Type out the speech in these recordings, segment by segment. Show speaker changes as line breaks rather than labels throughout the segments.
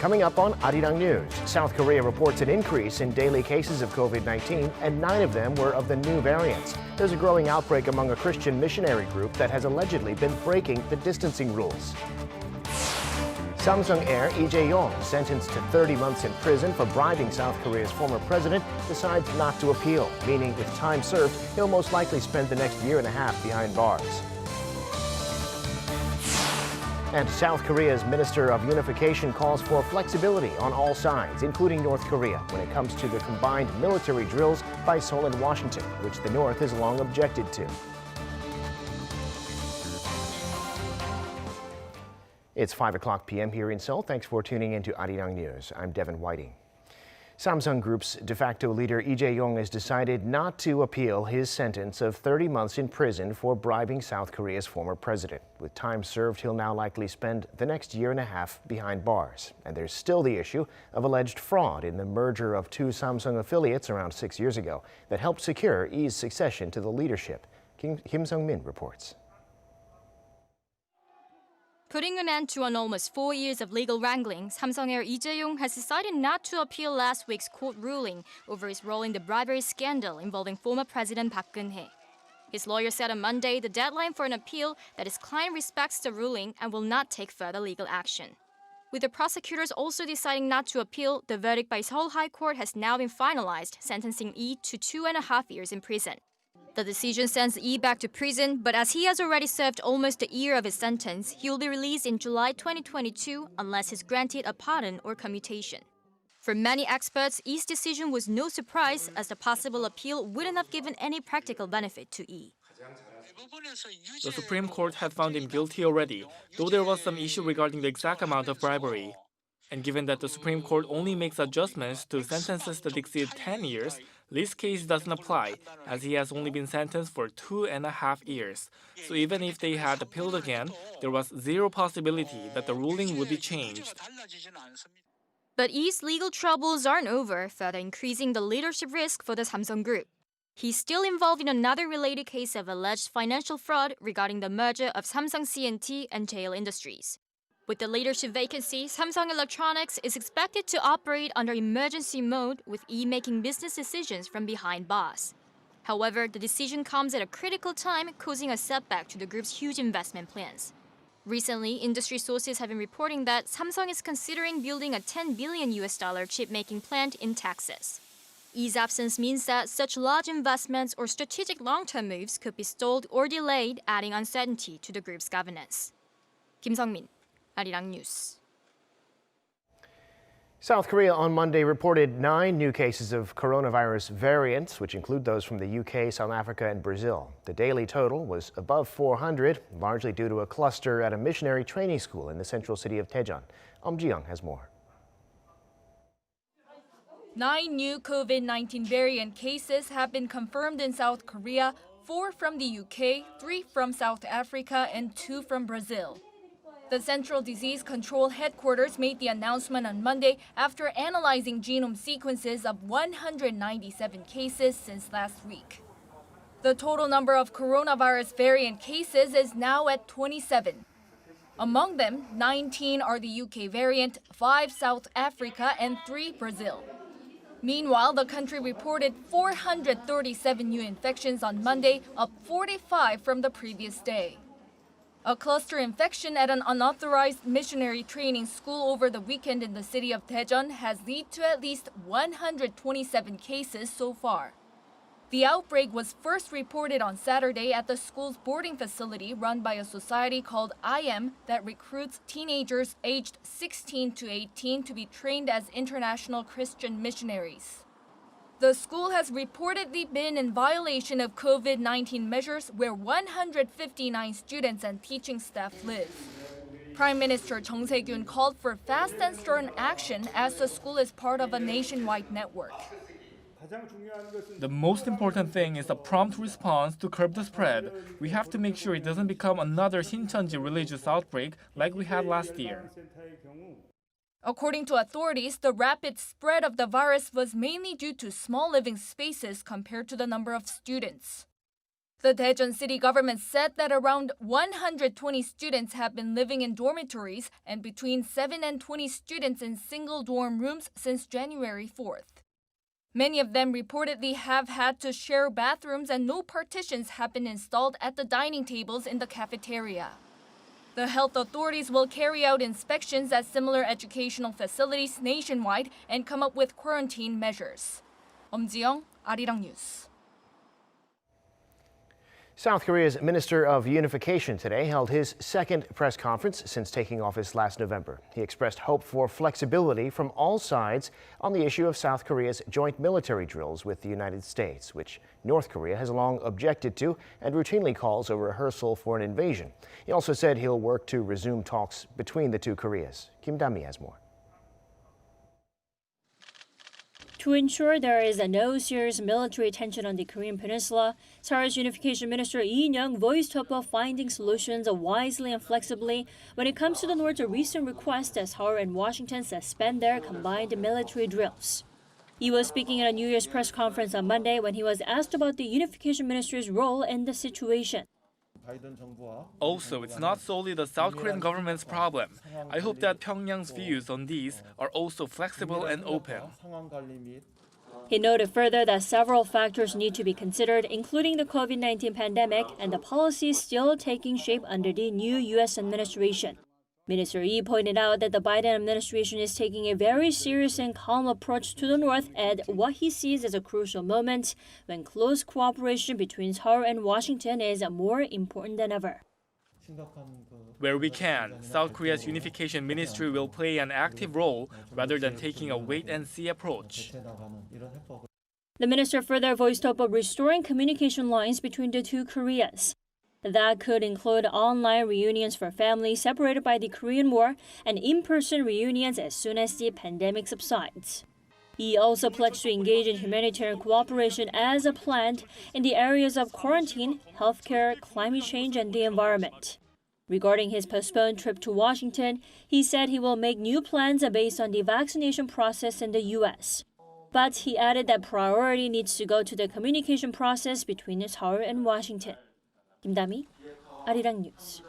Coming up on Arirang News, South Korea reports an increase in daily cases of COVID-19, and 9 of them were of the new variants. There's a growing outbreak among a Christian missionary group that has allegedly been breaking the distancing rules. Samsung Air Lee Jae-yong, sentenced to 30 months in prison for bribing South Korea's former president, decides not to appeal, meaning if time served, he'll most likely spend the next year and a half behind bars. And South Korea's Minister of Unification calls for flexibility on all sides, including North Korea, when it comes to the combined military drills by Seoul and Washington, which the North has long objected to. It's 5 p.m. here in Seoul. Thanks for tuning in to Arirang News. I'm Devin Whiting. Samsung Group's de facto leader Lee Jae-yong has decided not to appeal his sentence of 30 months in prison for bribing South Korea's former president. With time served, he'll now likely spend the next year and a half behind bars. And there's still the issue of alleged fraud in the merger of 2 Samsung affiliates around 6 years ago that helped secure Lee's succession to the leadership. Kim Sung-min reports.
Putting an end to an almost 4 years of legal wrangling, Samsung Air Lee Jae-yong has decided not to appeal last week's court ruling over his role in the bribery scandal involving former President Park Geun-hye. His lawyer said on Monday the deadline for an appeal that his client respects the ruling and will not take further legal action. With the prosecutors also deciding not to appeal, the verdict by Seoul High Court has now been finalized, sentencing Lee to 2.5 years in prison. The decision sends Lee back to prison, but as he has already served almost a year of his sentence, he will be released in July 2022 unless he's granted a pardon or commutation. For many experts, Lee's decision was no surprise, as the possible appeal wouldn't have given any practical benefit to Lee.
The Supreme Court had found him guilty already, though there was some issue regarding the exact amount of bribery. And given that the Supreme Court only makes adjustments to sentences that exceed 10 years, Lee's case doesn't apply, as he has only been sentenced for 2.5 years. So even if they had appealed again, there was zero possibility that the ruling would be changed.
But Lee's legal troubles aren't over, further increasing the leadership risk for the Samsung Group. He's still involved in another related case of alleged financial fraud regarding the merger of Samsung C&T and JL Industries. With the leadership vacancy, Samsung Electronics is expected to operate under emergency mode, with Lee making business decisions from behind bars. However, the decision comes at a critical time, causing a setback to the group's huge investment plans. Recently, industry sources have been reporting that Samsung is considering building a $10 billion chip-making plant in Texas. Lee's absence means that such large investments or strategic long-term moves could be stalled or delayed, adding uncertainty to the group's governance. Kim Sung-min, Arirang News.
South Korea on Monday reported 9 new cases of coronavirus variants, which include those from the UK, South Africa, and Brazil. The daily total was above 400, largely due to a cluster at a missionary training school in the central city of Daejeon. Ji-young has more.
9 new COVID-19 variant cases have been confirmed in South Korea, 4 from the UK, 3 from South Africa, and 2 from Brazil. The Central Disease Control Headquarters made the announcement on Monday after analyzing genome sequences of 197 cases since last week. The total number of coronavirus variant cases is now at 27. Among them, 19 are the UK variant, 5 South Africa, and 3 Brazil. Meanwhile, the country reported 437 new infections on Monday, up 45 from the previous day. A cluster infection at an unauthorized missionary training school over the weekend in the city of Daejeon has led to at least 127 cases so far. The outbreak was first reported on Saturday at the school's boarding facility run by a society called IEM that recruits teenagers aged 16 to 18 to be trained as international Christian missionaries. The school has reportedly been in violation of COVID-19 measures where 159 students and teaching staff live. Prime Minister Chung Se-kyun called for fast and stern action as the school is part of a nationwide network.
The most important thing is a prompt response to curb the spread. We have to make sure it doesn't become another Shincheonji religious outbreak like we had last year.
According to authorities, the rapid spread of the virus was mainly due to small living spaces compared to the number of students. The Daejeon city government said that around 120 students have been living in dormitories and between 7 and 20 students in single dorm rooms since January 4th. Many of them reportedly have had to share bathrooms and no partitions have been installed at the dining tables in the cafeteria. The health authorities will carry out inspections at similar educational facilities nationwide and come up with quarantine measures. Ji-young, Arirang News.
South Korea's Minister of Unification today held his second press conference since taking office last November. He expressed hope for flexibility from all sides on the issue of South Korea's joint military drills with the United States, which North Korea has long objected to and routinely calls a rehearsal for an invasion. He also said he'll work to resume talks between the two Koreas. Kim Da-mi has more.
To ensure there is no serious military tension on the Korean peninsula, Seoul's Unification Minister Lee Jae-yong voiced hope of finding solutions wisely and flexibly when it comes to the North's recent request that Seoul and Washington suspend their combined military drills. He was speaking at a New Year's press conference on Monday when he was asked about the Unification Minister's role in the situation.
Also, it's not solely the South Korean government's problem. I hope that Pyongyang's views on these are also flexible and open.
He noted further that several factors need to be considered, including the COVID-19 pandemic and the policies still taking shape under the new U.S. administration. Minister Lee pointed out that the Biden administration is taking a very serious and calm approach to the North at what he sees as a crucial moment when close cooperation between Seoul and Washington is more important than ever.
Where we can, South Korea's unification ministry will play an active role rather than taking a wait-and-see approach.
The minister further voiced hope of restoring communication lines between the two Koreas. That could include online reunions for families separated by the Korean War and in-person reunions as soon as the pandemic subsides. He also pledged to engage in humanitarian cooperation as planned in the areas of quarantine, healthcare, climate change, and the environment. Regarding his postponed trip to Washington, he said he will make new plans based on the vaccination process in the U.S. But he added that priority needs to go to the communication process between Seoul and Washington. Kim Da-mi, Arirang News.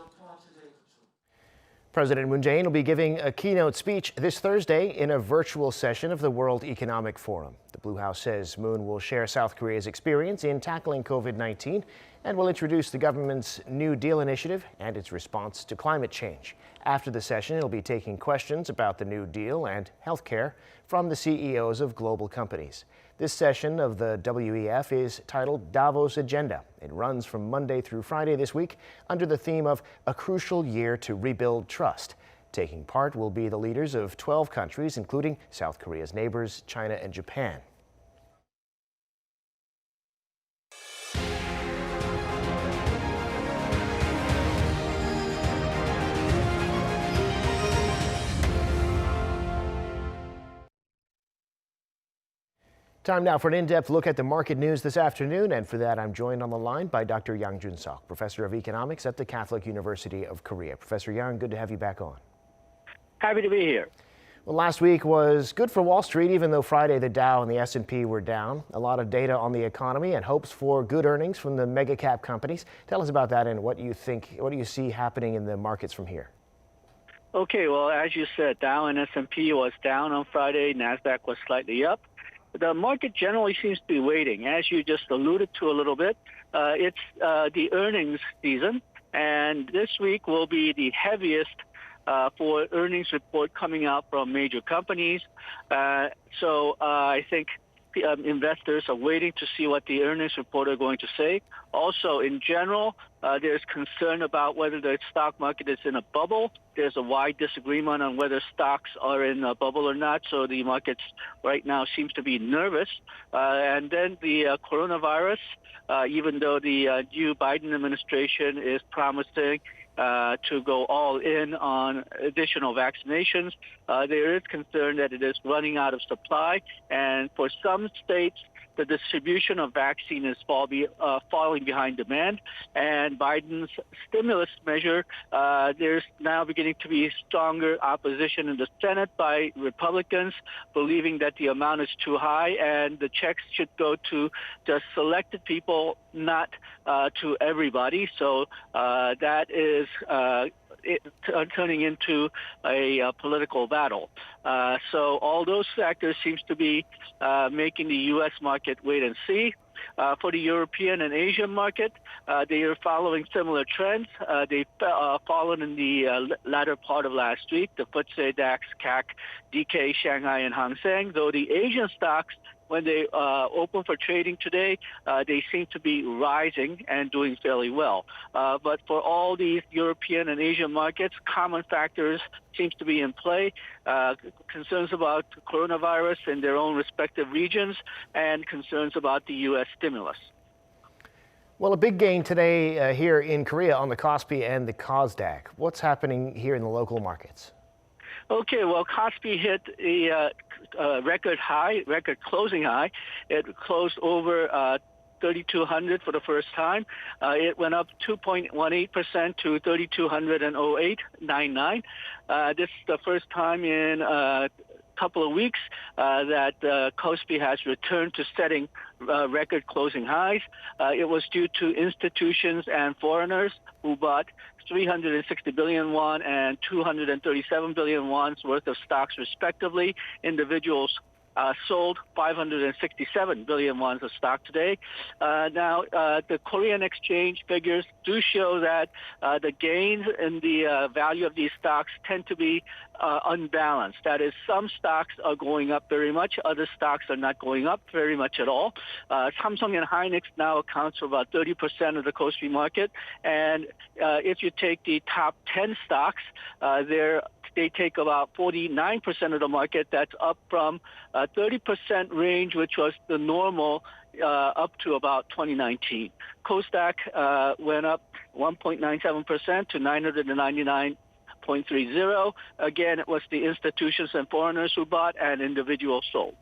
President Moon Jae-in will be giving a keynote speech this Thursday in a virtual session of the World Economic Forum. The Blue House says Moon will share South Korea's experience in tackling COVID-19 and will introduce the government's New Deal initiative and its response to climate change. After the session, he'll be taking questions about the New Deal and healthcare from the CEOs of global companies. This session of the WEF is titled Davos Agenda. It runs from Monday through Friday this week under the theme of A Crucial Year to Rebuild Trust. Taking part will be the leaders of 12 countries, including South Korea's neighbors, China and Japan. Time now for an in-depth look at the market news this afternoon, and for that I'm joined on the line by Dr. Yang Jun-seok, professor of economics at the Catholic University of Korea. Professor Yang, good to have you back on.
Happy to be here.
Well, last week was good for Wall Street, even though Friday the Dow and the S&P were down. A lot of data on the economy and hopes for good earnings from the mega cap companies. Tell us about that and what do you see happening in the markets from here?
Okay, well, as you said, Dow and S&P was down on Friday. NASDAQ was slightly up. The market generally seems to be waiting. As you just alluded to a little bit, it's the earnings season, and this week will be the heaviest for earnings report coming out from major companies. So I think investors are waiting to see what the earnings report are going to say. Also, in general, there's concern about whether the stock market is in a bubble. There's a wide disagreement on whether stocks are in a bubble or not. So the markets right now seems to be nervous. And then the coronavirus, even though the new Biden administration is promising to go all in on additional vaccinations, there is concern that it is running out of supply. And for some states, the distribution of vaccine is falling behind demand, and Biden's stimulus measure, there's now beginning to be stronger opposition in the Senate by Republicans, believing that the amount is too high and the checks should go to just selected people, not to everybody. So that is turning into a political battle. So all those factors seems to be making the U.S. market wait and see. For the European and Asian market, they are following similar trends. They've fallen in the latter part of last week, the FTSE, DAX, CAC, DK, Shanghai, and Hang Seng, though the Asian stocks, when they open for trading today, they seem to be rising and doing fairly well. But for all these European and Asian markets, common factors seems to be in play. Concerns about coronavirus in their own respective regions and concerns about the U.S. stimulus.
Well, a big gain today here in Korea on the Kospi and the Kosdaq. What's happening here in the local markets?
Okay, well, Kospi hit a record closing high. It closed over 3,200 for the first time. It went up 2.18% to 3,208.99. This is the first time in a couple of weeks that Kospi has returned to setting record closing highs. It was due to institutions and foreigners who bought 360 billion won and 237 billion won's worth of stocks respectively. Individuals sold 567 billion won of stock today. Now, the Korean exchange figures do show that the gains in the value of these stocks tend to be unbalanced. That is, some stocks are going up very much, other stocks are not going up very much at all. Samsung and Hynix now accounts for about 30% of the Kospi market, and if you take the top 10 stocks, they take about 49% of the market. That's up from 30% range, which was the normal, up to about 2019. Kosdaq went up 1.97% to 999.30. Again, it was the institutions and foreigners who bought and individuals sold.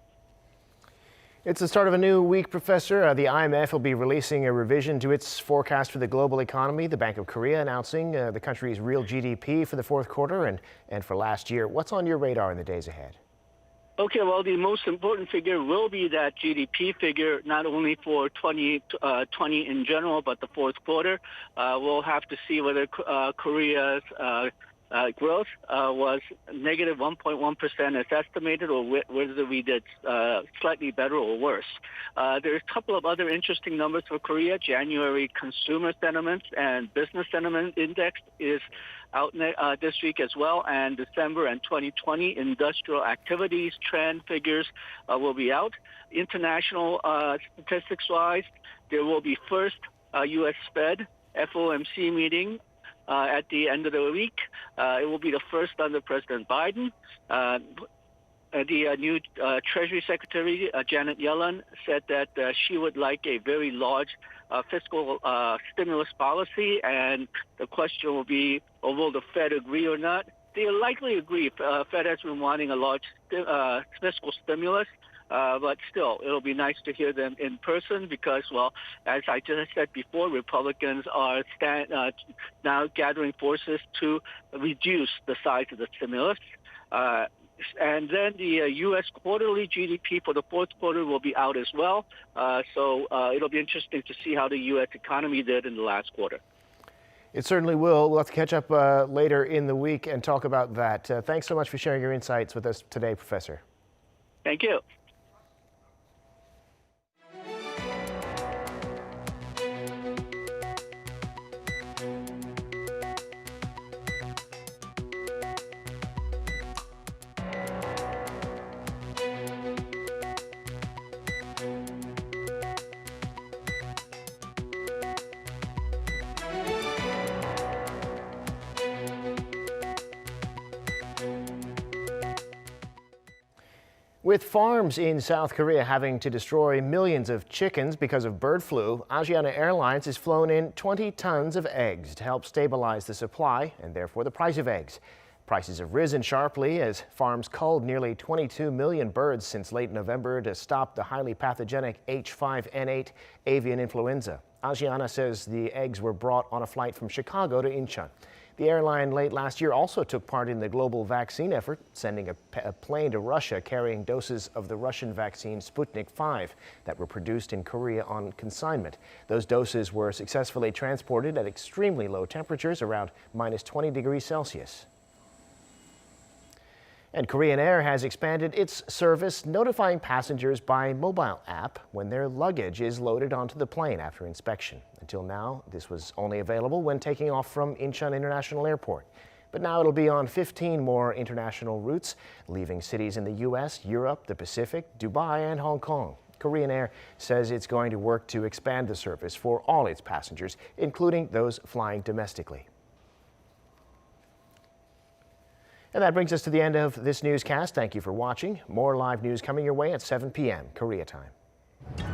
It's the start of a new week, Professor. The IMF will be releasing a revision to its forecast for the global economy. The Bank of Korea announcing the country's real GDP for the fourth quarter and for last year. What's on your radar in the days ahead?
Okay, well, the most important figure will be that GDP figure, not only for 2020 in general, but the fourth quarter. We'll have to see whether Korea's growth was negative 1.1% as estimated, or whether we did slightly better or worse. There's a couple of other interesting numbers for Korea. January consumer sentiment and business sentiment index is out this week as well, and December and 2020 industrial activities trend figures will be out. International statistics-wise, there will be first U.S. Fed FOMC meeting at the end of the week. It will be the first under President Biden. The new Treasury Secretary, Janet Yellen, said that she would like a very large fiscal stimulus policy, and the question will be, will the Fed agree or not? They'll likely agree. Fed has been wanting a large fiscal stimulus. But still, it'll be nice to hear them in person because, well, as I just said before, Republicans are now gathering forces to reduce the size of the stimulus. And then the U.S. quarterly GDP for the fourth quarter will be out as well. So it'll be interesting to see how the U.S. economy did in the last quarter.
It certainly will. We'll have to catch up later in the week and talk about that. Thanks so much for sharing your insights with us today, Professor.
Thank you.
With farms in South Korea having to destroy millions of chickens because of bird flu, Asiana Airlines has flown in 20 tons of eggs to help stabilize the supply and therefore the price of eggs. Prices have risen sharply as farms culled nearly 22 million birds since late November to stop the highly pathogenic H5N8 avian influenza. Asiana says the eggs were brought on a flight from Chicago to Incheon. The airline late last year also took part in the global vaccine effort, sending a plane to Russia carrying doses of the Russian vaccine Sputnik V that were produced in Korea on consignment. Those doses were successfully transported at extremely low temperatures, around -20 degrees Celsius. And Korean Air has expanded its service, notifying passengers by mobile app when their luggage is loaded onto the plane after inspection. Until now, this was only available when taking off from Incheon International Airport. But now it'll be on 15 more international routes, leaving cities in the U.S., Europe, the Pacific, Dubai, and Hong Kong. Korean Air says it's going to work to expand the service for all its passengers, including those flying domestically. And that brings us to the end of this newscast. Thank you for watching. More live news coming your way at 7 p.m. Korea time.